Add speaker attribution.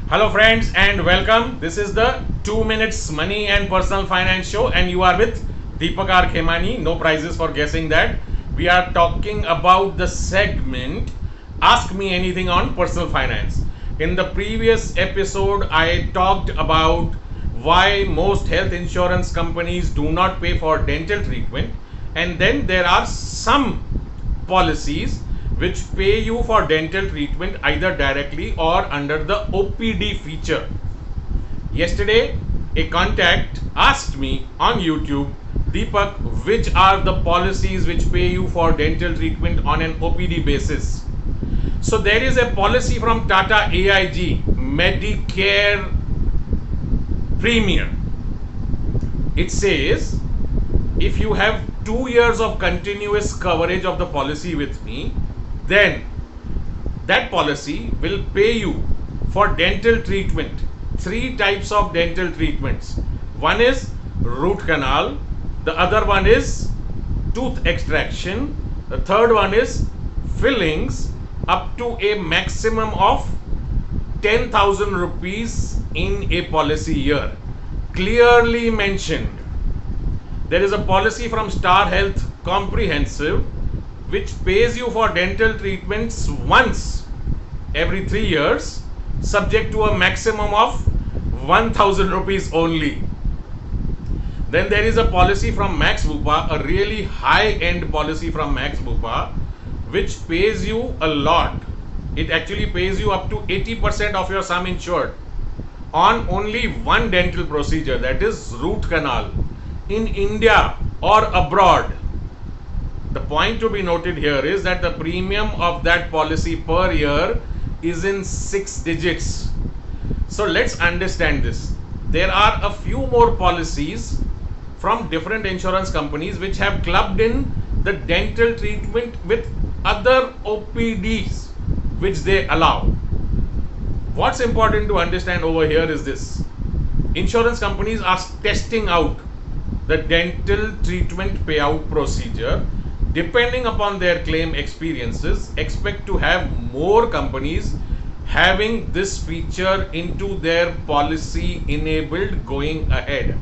Speaker 1: Hello, friends, and welcome. This is the 2 Minutes Money and Personal Finance Show, and you are with Deepak R. Khemani. No prizes for guessing that. We are talking about the segment Ask Me Anything on Personal Finance. In the previous episode, I talked about why most health insurance companies do not pay for dental treatment, and then there are some policies which pay you for dental treatment either directly or under the OPD feature. Yesterday, a contact asked me on YouTube, Deepak, which are the policies which pay you for dental treatment on an OPD basis? So, there is a policy from Tata AIG, Medicare Premier. It says if you have 2 years of continuous coverage of the policy with me, then that policy will pay you for dental treatment. 3 types of dental treatments. One is root canal, the other one is tooth extraction, the third one is fillings up to a maximum of 10,000 rupees in a policy year. Clearly mentioned. There is a policy from Star Health Comprehensive which pays you for dental treatments once every 3 years, subject to a maximum of 1000 rupees only. Then there is a policy from Max Bupa, a really high end policy from Max Bupa, which pays you a lot. It actually pays you up to 80% of your sum insured on only one dental procedure, that is root canal, in India or abroad. The point to be noted here is that the premium of that policy per year is in 6 digits. So let's understand this. There are a few more policies from different insurance companies which have clubbed in the dental treatment with other OPDs which they allow. What's important to understand over here is this. Insurance companies are testing out the dental treatment payout procedure. Depending upon their claim experiences, expect to have more companies having this feature into their policy enabled going ahead.